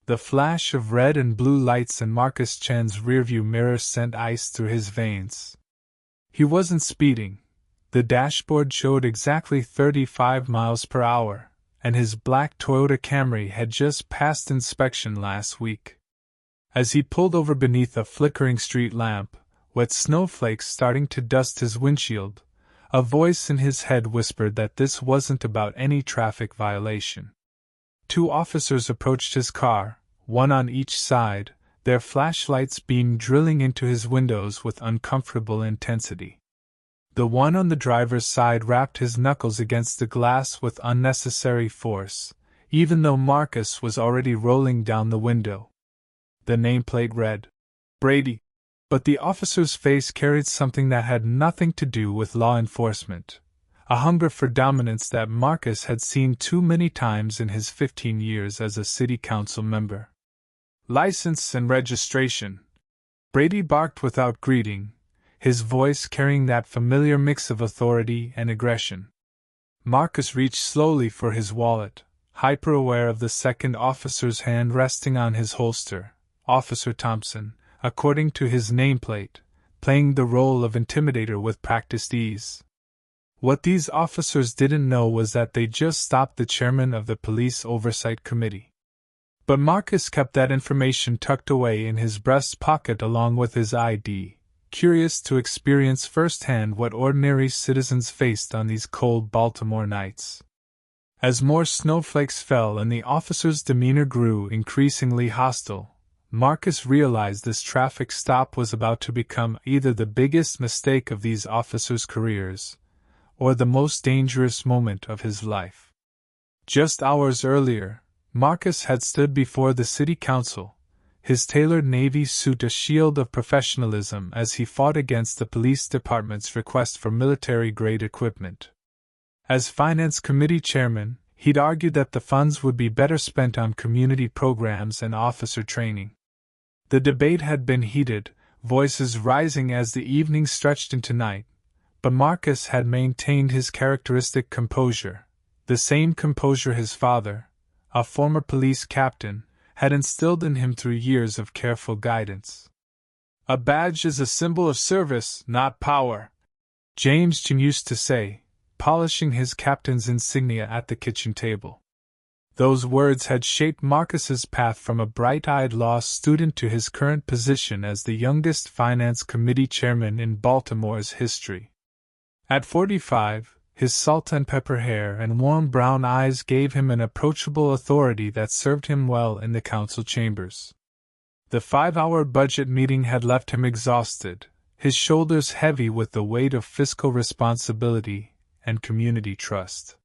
The flash of red and blue lights in Marcus Chen's rearview mirror sent ice through his veins. He wasn't speeding. The dashboard showed exactly 35 miles per hour, and his black Toyota Camry had just passed inspection last week. As he pulled over beneath a flickering street lamp, wet snowflakes starting to dust his windshield, a voice in his head whispered that this wasn't about any traffic violation. 2 officers approached his car, one on each side, their flashlights beam drilling into his windows with uncomfortable intensity. The one on the driver's side rapped his knuckles against the glass with unnecessary force, even though Marcus was already rolling down the window. The nameplate read, "Brady," but the officer's face carried something that had nothing to do with law enforcement, a hunger for dominance that Marcus had seen too many times in his 15 years as a city council member. "License and registration," Brady barked without greeting, his voice carrying that familiar mix of authority and aggression. Marcus reached slowly for his wallet, hyper-aware of the second officer's hand resting on his holster, Officer Thompson, according to his nameplate, playing the role of intimidator with practiced ease. What these officers didn't know was that they just stopped the chairman of the Police Oversight Committee. But Marcus kept that information tucked away in his breast pocket along with his ID, curious to experience firsthand what ordinary citizens faced on these cold Baltimore nights. As more snowflakes fell and the officer's demeanor grew increasingly hostile, Marcus realized this traffic stop was about to become either the biggest mistake of these officers' careers, or the most dangerous moment of his life. Just hours earlier, Marcus had stood before the city council, his tailored navy suit a shield of professionalism as he fought against the police department's request for military-grade equipment. As finance committee chairman, he'd argued that the funds would be better spent on community programs and officer training. The debate had been heated, voices rising as the evening stretched into night, but Marcus had maintained his characteristic composure, the same composure his father, a former police captain, had instilled in him through years of careful guidance. "A badge is a symbol of service, not power," James Chin used to say, polishing his captain's insignia at the kitchen table. Those words had shaped Marcus's path from a bright-eyed law student to his current position as the youngest finance committee chairman in Baltimore's history. At 45, his salt and pepper hair and warm brown eyes gave him an approachable authority that served him well in the council chambers. The 5-hour budget meeting had left him exhausted, his shoulders heavy with the weight of fiscal responsibility and community trust.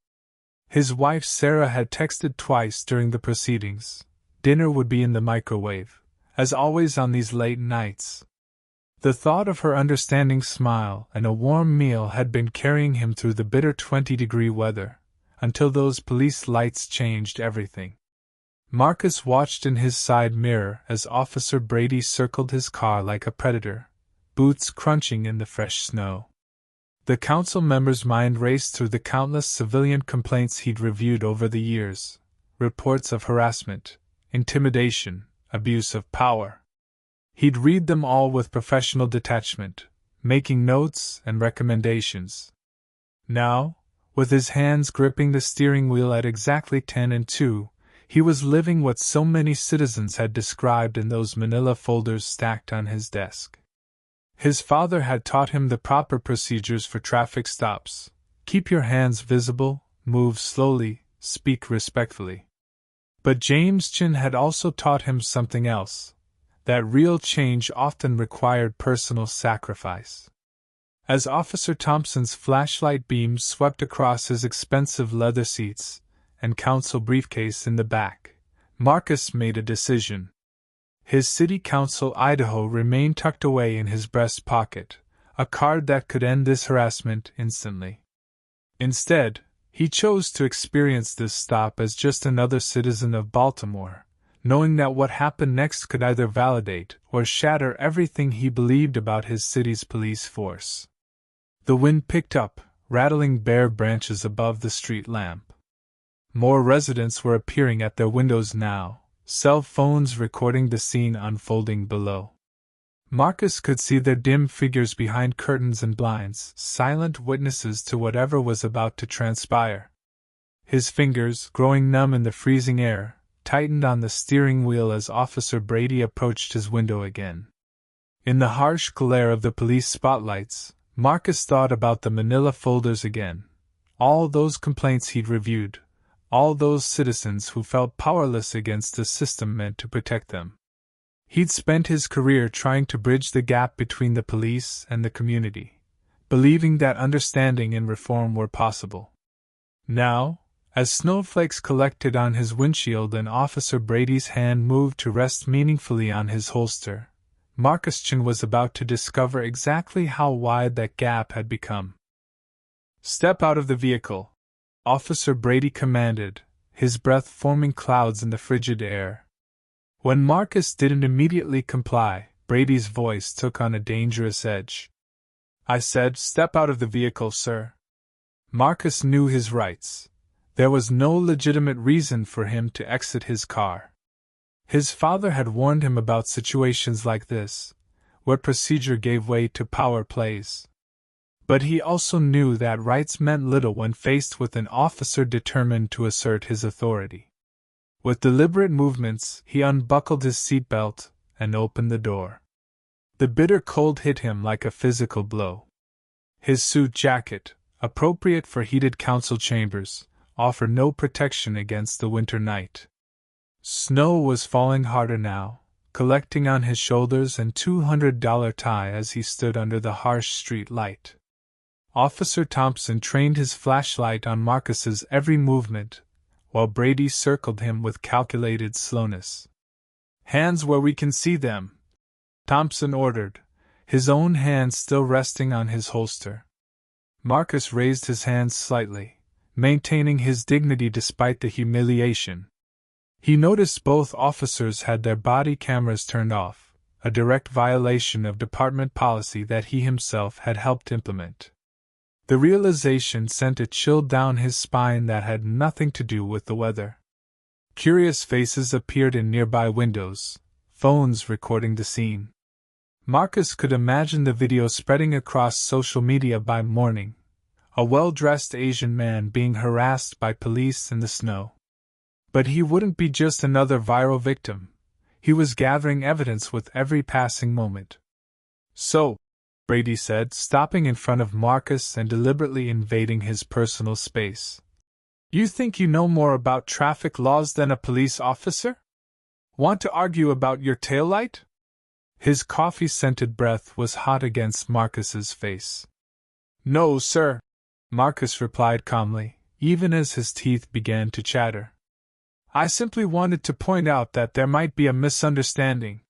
His wife Sarah had texted twice during the proceedings. Dinner would be in the microwave, as always on these late nights. The thought of her understanding smile and a warm meal had been carrying him through the bitter 20-degree weather, until those police lights changed everything. Marcus watched in his side mirror as Officer Brady circled his car like a predator, boots crunching in the fresh snow. The council member's mind raced through the countless civilian complaints he'd reviewed over the years, reports of harassment, intimidation, abuse of power. He'd read them all with professional detachment, making notes and recommendations. Now, with his hands gripping the steering wheel at exactly 10 and 2, he was living what so many citizens had described in those manila folders stacked on his desk. His father had taught him the proper procedures for traffic stops: keep your hands visible, move slowly, speak respectfully. But James Chin had also taught him something else, that real change often required personal sacrifice. As Officer Thompson's flashlight beams swept across his expensive leather seats and council briefcase in the back, Marcus made a decision. His City Council Idaho remained tucked away in his breast pocket, a card that could end this harassment instantly. Instead, he chose to experience this stop as just another citizen of Baltimore, knowing that what happened next could either validate or shatter everything he believed about his city's police force. The wind picked up, rattling bare branches above the street lamp. More residents were appearing at their windows now, cell phones recording the scene unfolding below. Marcus could see their dim figures behind curtains and blinds, silent witnesses to whatever was about to transpire. His fingers, growing numb in the freezing air, tightened on the steering wheel as Officer Brady approached his window again. In the harsh glare of the police spotlights, Marcus thought about the manila folders again. All those complaints he'd reviewed, all those citizens who felt powerless against the system meant to protect them. He'd spent his career trying to bridge the gap between the police and the community, believing that understanding and reform were possible. Now, as snowflakes collected on his windshield and Officer Brady's hand moved to rest meaningfully on his holster, Marcus Chin was about to discover exactly how wide that gap had become. "Step out of the vehicle," Officer Brady commanded, his breath forming clouds in the frigid air. When Marcus didn't immediately comply, Brady's voice took on a dangerous edge. "I said, step out of the vehicle, sir." Marcus knew his rights. There was no legitimate reason for him to exit his car. His father had warned him about situations like this, where procedure gave way to power plays. But he also knew that rights meant little when faced with an officer determined to assert his authority. With deliberate movements, he unbuckled his seatbelt and opened the door. The bitter cold hit him like a physical blow. His suit jacket, appropriate for heated council chambers, offered no protection against the winter night. Snow was falling harder now, collecting on his shoulders and $200 tie as he stood under the harsh street light. Officer Thompson trained his flashlight on Marcus's every movement, while Brady circled him with calculated slowness. "Hands where we can see them," Thompson ordered, his own hand still resting on his holster. Marcus raised his hands slightly, maintaining his dignity despite the humiliation. He noticed both officers had their body cameras turned off, a direct violation of department policy that he himself had helped implement. The realization sent a chill down his spine that had nothing to do with the weather. Curious faces appeared in nearby windows, phones recording the scene. Marcus could imagine the video spreading across social media by morning. A well-dressed Asian man being harassed by police in the snow. But he wouldn't be just another viral victim. He was gathering evidence with every passing moment. "So," Brady said, stopping in front of Marcus and deliberately invading his personal space. "You think you know more about traffic laws than a police officer? Want to argue about your taillight?" His coffee-scented breath was hot against Marcus's face. "No, sir," Marcus replied calmly, even as his teeth began to chatter. "I simply wanted to point out that there might be a misunderstanding."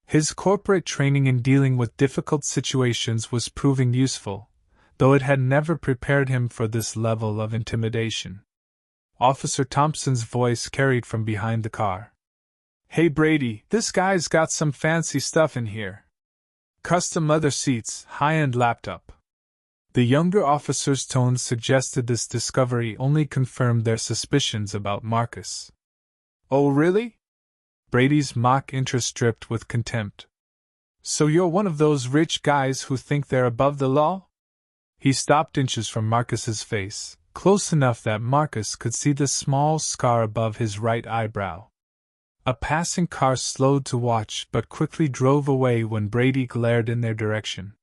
His corporate training in dealing with difficult situations was proving useful, though it had never prepared him for this level of intimidation. Officer Thompson's voice carried from behind the car. "Hey Brady, this guy's got some fancy stuff in here. Custom leather seats, high-end laptop." The younger officer's tone suggested this discovery only confirmed their suspicions about Marcus. "Oh really?" Brady's mock interest dripped with contempt. "So you're one of those rich guys who think they're above the law?" He stopped inches from Marcus's face, close enough that Marcus could see the small scar above his right eyebrow. A passing car slowed to watch but quickly drove away when Brady glared in their direction.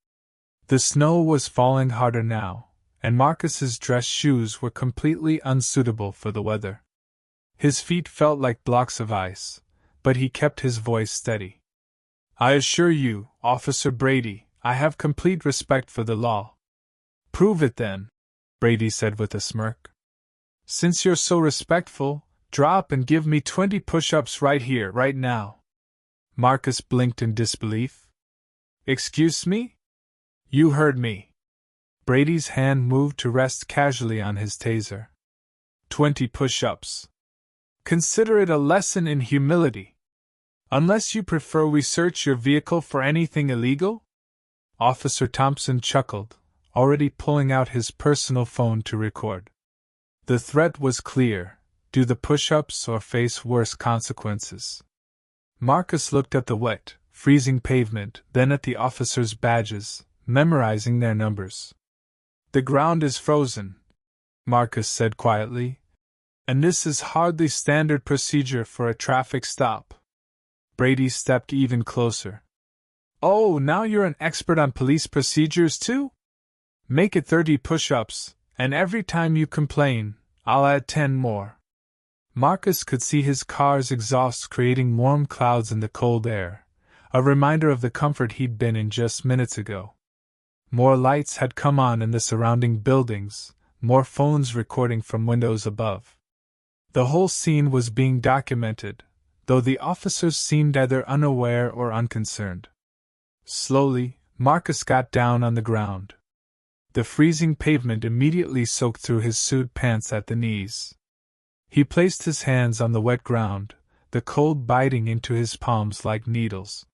The snow was falling harder now, and Marcus's dress shoes were completely unsuitable for the weather. His feet felt like blocks of ice, but he kept his voice steady. "I assure you, Officer Brady, I have complete respect for the law." "Prove it then," Brady said with a smirk. "Since you're so respectful, drop and give me 20 push-ups right here, right now." Marcus blinked in disbelief. "Excuse me?" "You heard me." Brady's hand moved to rest casually on his taser. 20 push-ups. Consider it a lesson in humility. Unless you prefer we search your vehicle for anything illegal? Officer Thompson chuckled, already pulling out his personal phone to record. The threat was clear. Do the push-ups or face worse consequences? Marcus looked at the wet, freezing pavement, then at the officers' badges, memorizing their numbers. The ground is frozen, Marcus said quietly, and this is hardly standard procedure for a traffic stop. Brady stepped even closer. Oh, now you're an expert on police procedures too? Make it 30 push-ups, and every time you complain, I'll add 10 more. Marcus could see his car's exhaust creating warm clouds in the cold air, a reminder of the comfort he'd been in just minutes ago. More lights had come on in the surrounding buildings, more phones recording from windows above. The whole scene was being documented, though the officers seemed either unaware or unconcerned. Slowly, Marcus got down on the ground. The freezing pavement immediately soaked through his suit pants at the knees. He placed his hands on the wet ground, the cold biting into his palms like needles.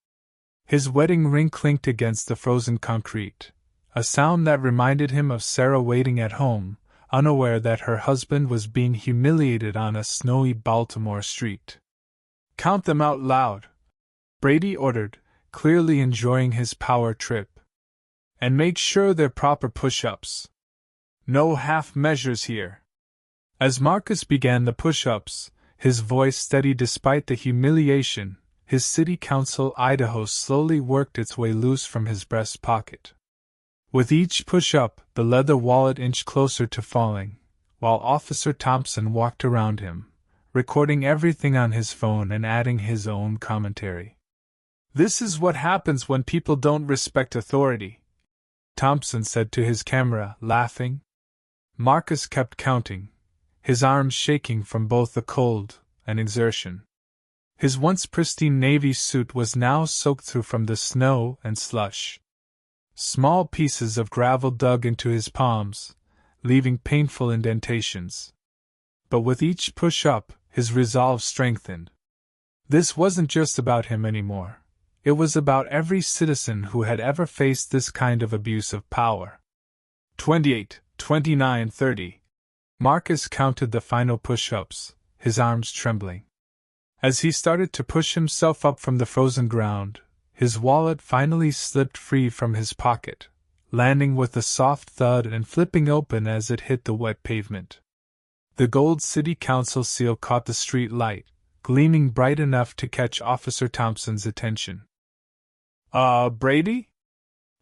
His wedding ring clinked against the frozen concrete, a sound that reminded him of Sarah waiting at home, unaware that her husband was being humiliated on a snowy Baltimore street. Count them out loud, Brady ordered, clearly enjoying his power trip. And make sure they're proper push-ups. No half measures here. As Marcus began the push-ups, his voice steady despite the humiliation, his city council Idaho slowly worked its way loose from his breast pocket. With each push-up, the leather wallet inched closer to falling, while Officer Thompson walked around him, recording everything on his phone and adding his own commentary. This is what happens when people don't respect authority, Thompson said to his camera, laughing. Marcus kept counting, his arms shaking from both the cold and exertion. His once pristine navy suit was now soaked through from the snow and slush. Small pieces of gravel dug into his palms, leaving painful indentations. But with each push-up, his resolve strengthened. This wasn't just about him anymore. It was about every citizen who had ever faced this kind of abuse of power. 28, 29, 30. Marcus counted the final push-ups, his arms trembling. As he started to push himself up from the frozen ground, his wallet finally slipped free from his pocket, landing with a soft thud and flipping open as it hit the wet pavement. The gold city council seal caught the street light, gleaming bright enough to catch Officer Thompson's attention. Brady?"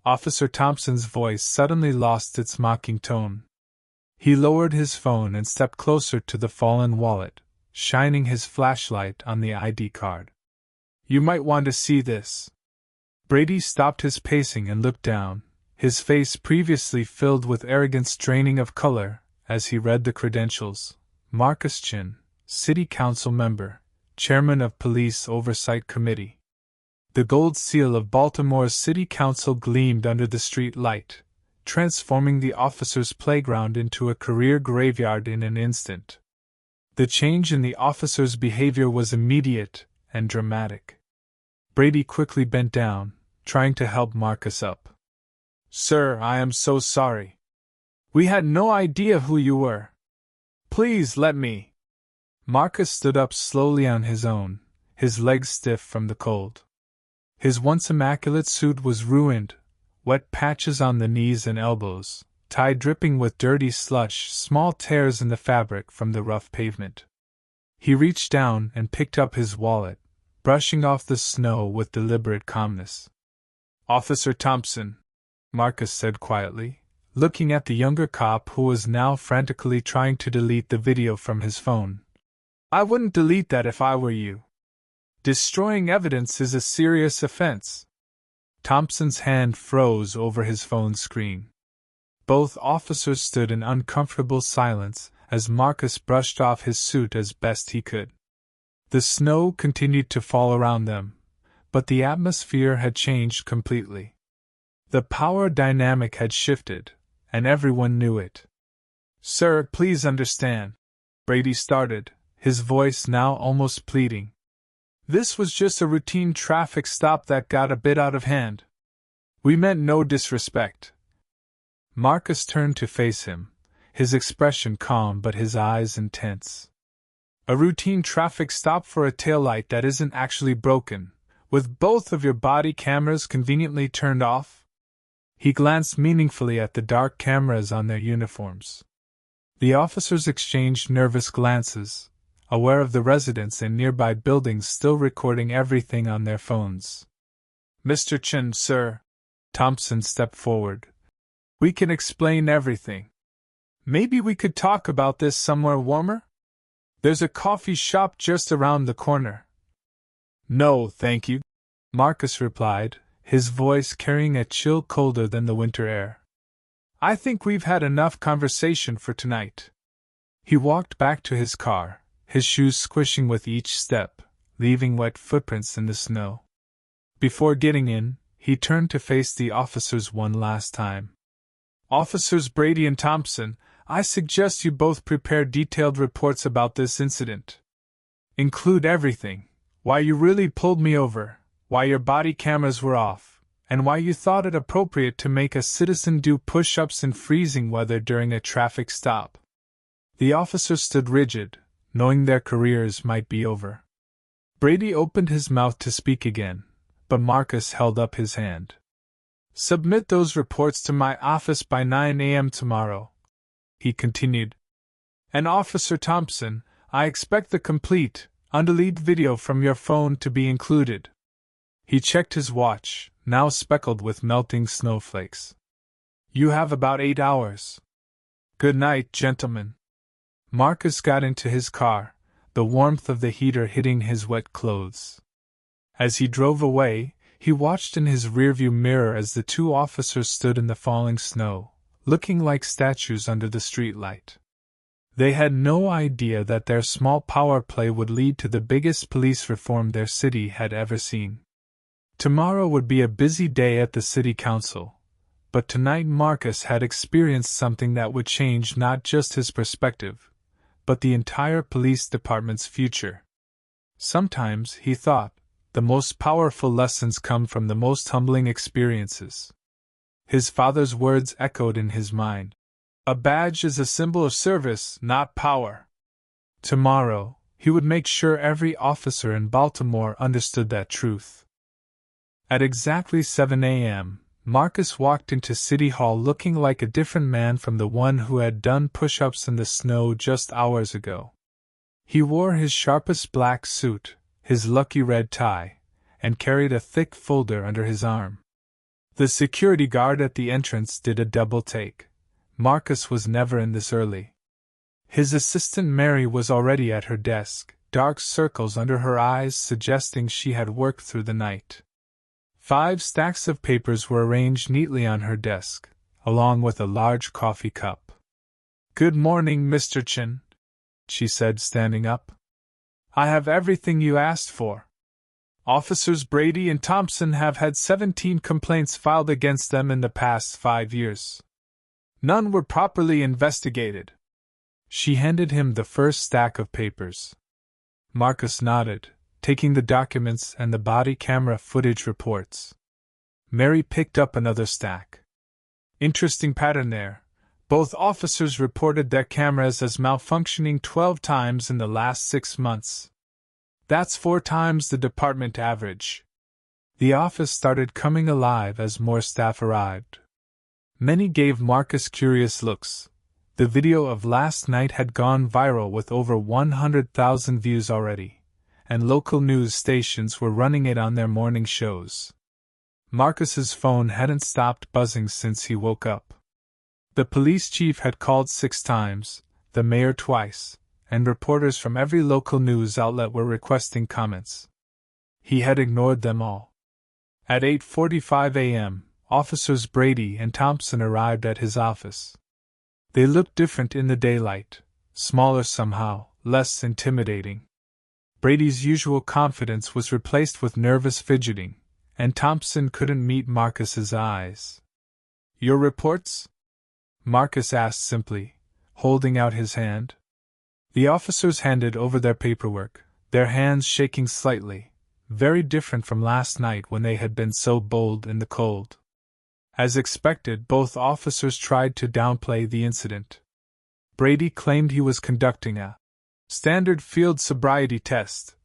Officer Thompson's voice suddenly lost its mocking tone. He lowered his phone and stepped closer to the fallen wallet, shining his flashlight on the ID card. "You might want to see this." Brady stopped his pacing and looked down, his face previously filled with arrogant straining of color, as he read the credentials. Marcus Chin, City Council Member, Chairman of Police Oversight Committee. The gold seal of Baltimore's City Council gleamed under the street light, transforming the officers' playground into a career graveyard in an instant. The change in the officers' behavior was immediate and dramatic. Brady quickly bent down, trying to help Marcus up. "Sir, I am so sorry. We had no idea who you were. Please let me." Marcus stood up slowly on his own, his legs stiff from the cold. His once immaculate suit was ruined, wet patches on the knees and elbows, tie dripping with dirty slush, small tears in the fabric from the rough pavement. He reached down and picked up his wallet, brushing off the snow with deliberate calmness. "Officer Thompson," Marcus said quietly, looking at the younger cop who was now frantically trying to delete the video from his phone. "I wouldn't delete that if I were you. Destroying evidence is a serious offense." Thompson's hand froze over his phone screen. Both officers stood in uncomfortable silence as Marcus brushed off his suit as best he could. The snow continued to fall around them, but the atmosphere had changed completely. The power dynamic had shifted, and everyone knew it. "Sir, please understand," Brady started, his voice now almost pleading. "This was just a routine traffic stop that got a bit out of hand. We meant no disrespect." Marcus turned to face him, his expression calm but his eyes intense. A routine traffic stop for a taillight that isn't actually broken, with both of your body cameras conveniently turned off? He glanced meaningfully at the dark cameras on their uniforms. The officers exchanged nervous glances, aware of the residents in nearby buildings still recording everything on their phones. Mr. Chen, sir. Thompson stepped forward. We can explain everything. Maybe we could talk about this somewhere warmer? There's a coffee shop just around the corner. No, thank you, Marcus replied, his voice carrying a chill colder than the winter air. I think we've had enough conversation for tonight. He walked back to his car, his shoes squishing with each step, leaving wet footprints in the snow. Before getting in, he turned to face the officers one last time. Officers Brady and Thompson, I suggest you both prepare detailed reports about this incident. Include everything: why you really pulled me over, why your body cameras were off, and why you thought it appropriate to make a citizen do push-ups in freezing weather during a traffic stop. The officers stood rigid, knowing their careers might be over. Brady opened his mouth to speak again, but Marcus held up his hand. Submit those reports to my office by 9 a.m. tomorrow, he continued. And Officer Thompson, I expect the complete, undeleted video from your phone to be included. He checked his watch, now speckled with melting snowflakes. You have about 8 hours. Good night, gentlemen. Marcus got into his car, the warmth of the heater hitting his wet clothes. As he drove away, he watched in his rearview mirror as the two officers stood in the falling snow, looking like statues under the streetlight. They had no idea that their small power play would lead to the biggest police reform their city had ever seen. Tomorrow would be a busy day at the city council, but tonight Marcus had experienced something that would change not just his perspective, but the entire police department's future. Sometimes, he thought, the most powerful lessons come from the most humbling experiences. His father's words echoed in his mind. A badge is a symbol of service, not power. Tomorrow, he would make sure every officer in Baltimore understood that truth. At exactly 7 a.m., Marcus walked into City Hall looking like a different man from the one who had done push-ups in the snow just hours ago. He wore his sharpest black suit, his lucky red tie, and carried a thick folder under his arm. The security guard at the entrance did a double take. Marcus was never in this early. His assistant Mary was already at her desk, dark circles under her eyes suggesting she had worked through the night. 5 stacks of papers were arranged neatly on her desk, along with a large coffee cup. Good morning, Mr. Chen, she said, standing up. I have everything you asked for. Officers Brady and Thompson have had 17 complaints filed against them in the past 5 years. None were properly investigated. She handed him the first stack of papers. Marcus nodded, taking the documents and the body camera footage reports. Mary picked up another stack. Interesting pattern there. Both officers reported their cameras as malfunctioning 12 times in the last 6 months. That's 4 times the department average. The office started coming alive as more staff arrived. Many gave Marcus curious looks. The video of last night had gone viral with over 100,000 views already, and local news stations were running it on their morning shows. Marcus's phone hadn't stopped buzzing since he woke up. The police chief had called 6 times, the mayor twice, and reporters from every local news outlet were requesting comments. He had ignored them all. At 8:45 a.m., Officers Brady and Thompson arrived at his office. They looked different in the daylight, smaller somehow, less intimidating. Brady's usual confidence was replaced with nervous fidgeting, and Thompson couldn't meet Marcus's eyes. Your reports? Marcus asked simply, holding out his hand. The officers handed over their paperwork, their hands shaking slightly, very different from last night when they had been so bold in the cold. As expected, both officers tried to downplay the incident. Brady claimed he was conducting a Standard field sobriety test.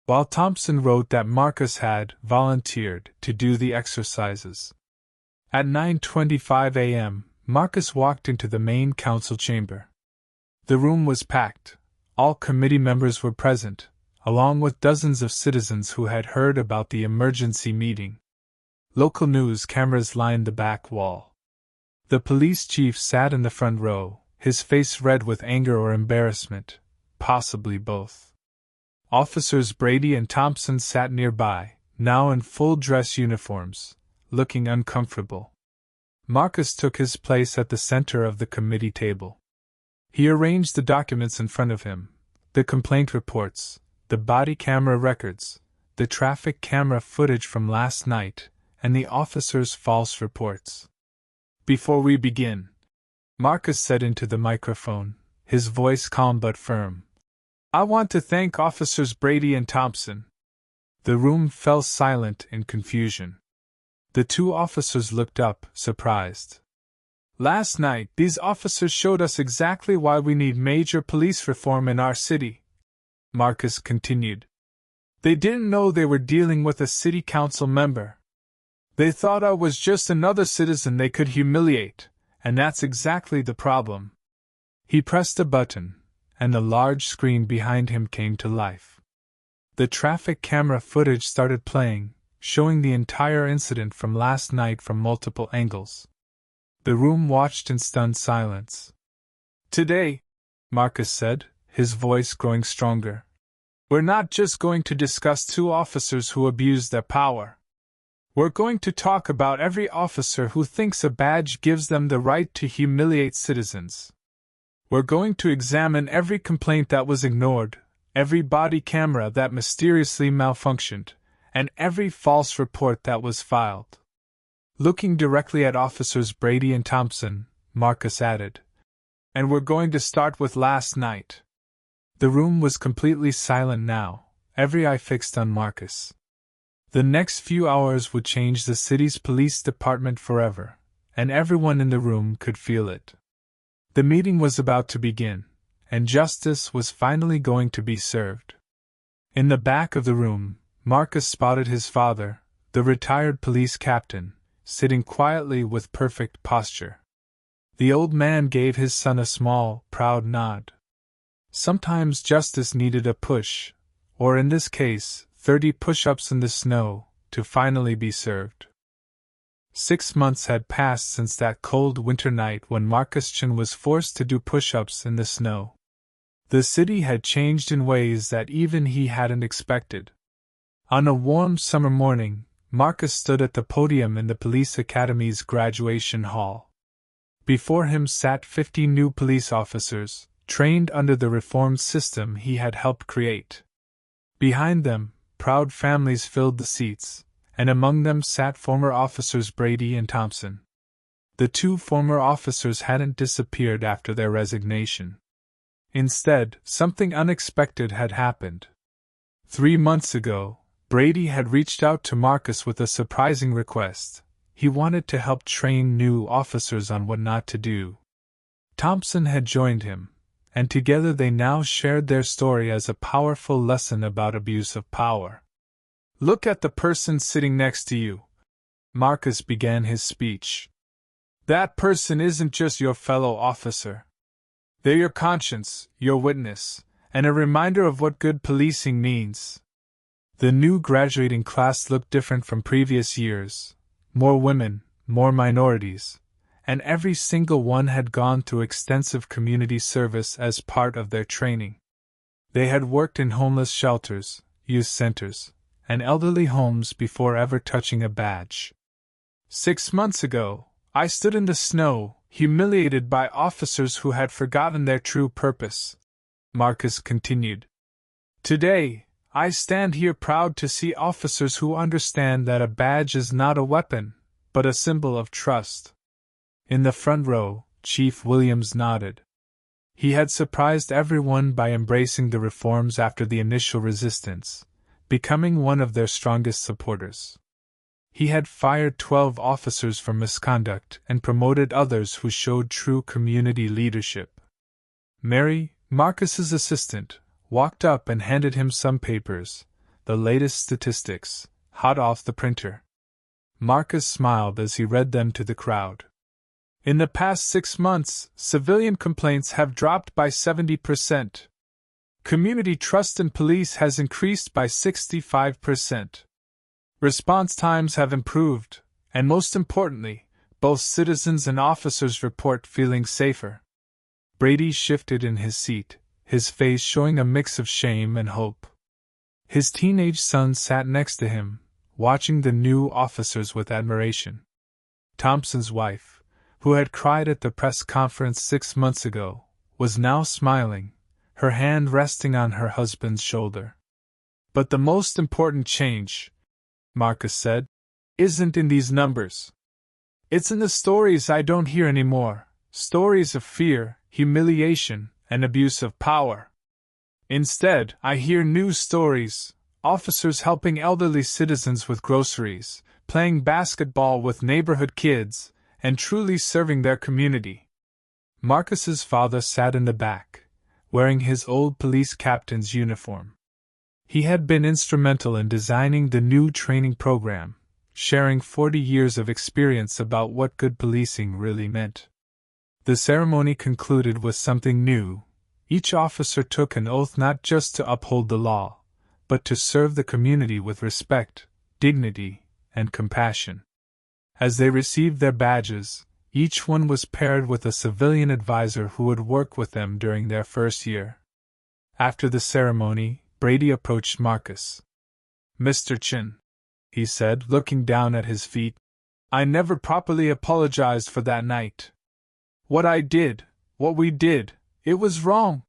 While Thompson wrote that Marcus had volunteered to do the exercises. At 9:25 a.m., Marcus walked into the main council chamber. The room was packed. All committee members were present, along with dozens of citizens who had heard about the emergency meeting. Local news cameras lined the back wall. The police chief sat in the front row, his face red with anger or embarrassment, possibly both. Officers Brady and Thompson sat nearby, now in full dress uniforms, looking uncomfortable. Marcus took his place at the center of the committee table. He arranged the documents in front of him, the complaint reports, the body camera records, the traffic camera footage from last night, and the officers' false reports. Before we begin, Marcus said into the microphone, his voice calm but firm, I want to thank Officers Brady and Thompson. The room fell silent in confusion. The two officers looked up, surprised. Last night, these officers showed us exactly why we need major police reform in our city, Marcus continued. They didn't know they were dealing with a city council member. They thought I was just another citizen they could humiliate, and that's exactly the problem. He pressed a button, and the large screen behind him came to life. The traffic camera footage started playing, showing the entire incident from last night from multiple angles. The room watched in stunned silence. Today, Marcus said, his voice growing stronger, we're not just going to discuss two officers who abused their power. We're going to talk about every officer who thinks a badge gives them the right to humiliate citizens. We're going to examine every complaint that was ignored, every body camera that mysteriously malfunctioned, and every false report that was filed. Looking directly at Officers Brady and Thompson, Marcus added, and we're going to start with last night. The room was completely silent now, every eye fixed on Marcus. The next few hours would change the city's police department forever, and everyone in the room could feel it. The meeting was about to begin, and justice was finally going to be served. In the back of the room, Marcus spotted his father, the retired police captain, sitting quietly with perfect posture. The old man gave his son a small, proud nod. Sometimes justice needed a push, or in this case, 30 push-ups in the snow, to finally be served. 6 months had passed since that cold winter night when Marcus Chin was forced to do push-ups in the snow. The city had changed in ways that even he hadn't expected. On a warm summer morning, Marcus stood at the podium in the police academy's graduation hall. Before him sat 50 new police officers, trained under the reformed system he had helped create. Behind them, proud families filled the seats, and among them sat former officers Brady and Thompson. The two former officers hadn't disappeared after their resignation. Instead, something unexpected had happened. 3 months ago, Brady had reached out to Marcus with a surprising request. He wanted to help train new officers on what not to do. Thompson had joined him, and together they now shared their story as a powerful lesson about abuse of power. Look at the person sitting next to you, Marcus began his speech. That person isn't just your fellow officer. They're your conscience, your witness, and a reminder of what good policing means. The new graduating class looked different from previous years. More women, more minorities, and every single one had gone through extensive community service as part of their training. They had worked in homeless shelters, youth centers, and elderly homes before ever touching a badge. 6 months ago, I stood in the snow, humiliated by officers who had forgotten their true purpose, Marcus continued. Today, I stand here proud to see officers who understand that a badge is not a weapon, but a symbol of trust. In the front row, Chief Williams nodded. He had surprised everyone by embracing the reforms after the initial resistance, becoming one of their strongest supporters. He had fired 12 officers for misconduct and promoted others who showed true community leadership. Mary, Marcus's assistant, walked up and handed him some papers, the latest statistics, hot off the printer. Marcus smiled as he read them to the crowd. In the past 6 months, civilian complaints have dropped by 70%. Community trust in police has increased by 65%. Response times have improved, and most importantly, both citizens and officers report feeling safer. Brady shifted in his seat, his face showing a mix of shame and hope. His teenage son sat next to him, watching the new officers with admiration. Thompson's wife, who had cried at the press conference 6 months ago, was now smiling, her hand resting on her husband's shoulder. But the most important change, Marcus said, isn't in these numbers. It's in the stories I don't hear anymore, stories of fear, humiliation, and abuse of power. Instead, I hear new stories, officers helping elderly citizens with groceries, playing basketball with neighborhood kids, and truly serving their community. Marcus's father sat in the back, wearing his old police captain's uniform. He had been instrumental in designing the new training program, sharing 40 years of experience about what good policing really meant. The ceremony concluded with something new. Each officer took an oath not just to uphold the law, but to serve the community with respect, dignity, and compassion. As they received their badges, each one was paired with a civilian advisor who would work with them during their first year. After the ceremony, Brady approached Marcus. "Mr. Chin," he said, looking down at his feet, "I never properly apologized for that night. What we did, it was wrong.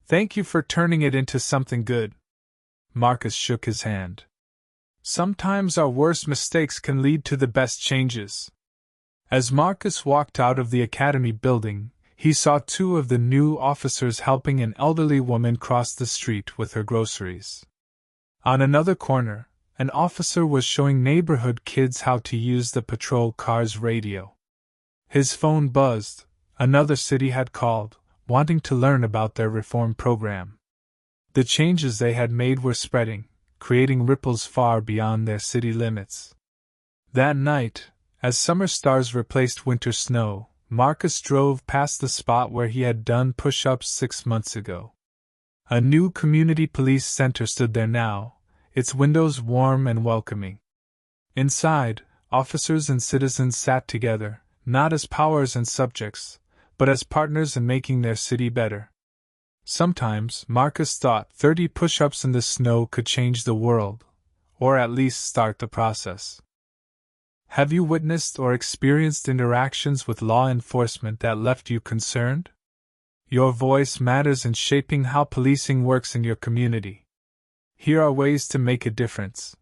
Thank you for turning it into something good." Marcus shook his hand. "Sometimes our worst mistakes can lead to the best changes." As Marcus walked out of the academy building, he saw 2 of the new officers helping an elderly woman cross the street with her groceries. On another corner, an officer was showing neighborhood kids how to use the patrol car's radio. His phone buzzed. Another city had called, wanting to learn about their reform program. The changes they had made were spreading, creating ripples far beyond their city limits. That night, as summer stars replaced winter snow, Marcus drove past the spot where he had done push-ups 6 months ago. A new community police center stood there now, its windows warm and welcoming. Inside, officers and citizens sat together, not as powers and subjects, but as partners in making their city better. Sometimes, Marcus thought 30 push-ups in the snow could change the world, or at least start the process. Have you witnessed or experienced interactions with law enforcement that left you concerned? Your voice matters in shaping how policing works in your community. Here are ways to make a difference.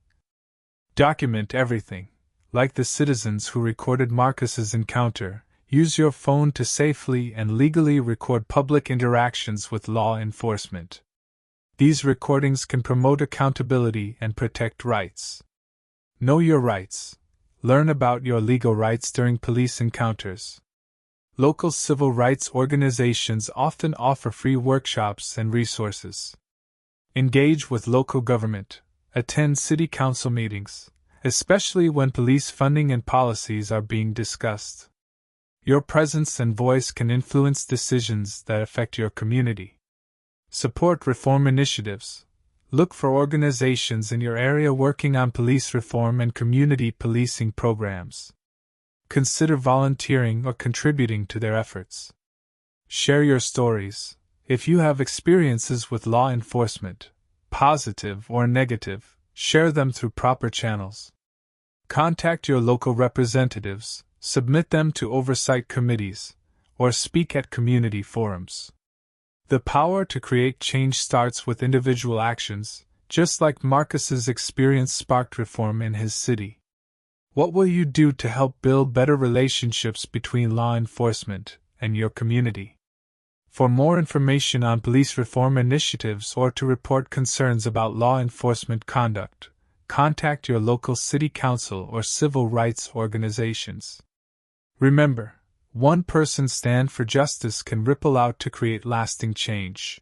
Document everything. Like the citizens who recorded Marcus's encounter, use your phone to safely and legally record public interactions with law enforcement. These recordings can promote accountability and protect rights. Know your rights. Learn about your legal rights during police encounters. Local civil rights organizations often offer free workshops and resources. Engage with local government. Attend city council meetings, especially when police funding and policies are being discussed. Your presence and voice can influence decisions that affect your community. Support reform initiatives. Look for organizations in your area working on police reform and community policing programs. Consider volunteering or contributing to their efforts. Share your stories. If you have experiences with law enforcement, positive or negative, share them through proper channels. Contact your local representatives, submit them to oversight committees, or speak at community forums. The power to create change starts with individual actions, just like Marcus's experience sparked reform in his city. What will you do to help build better relationships between law enforcement and your community? For more information on police reform initiatives or to report concerns about law enforcement conduct, contact your local city council or civil rights organizations. Remember, one person's stand for justice can ripple out to create lasting change.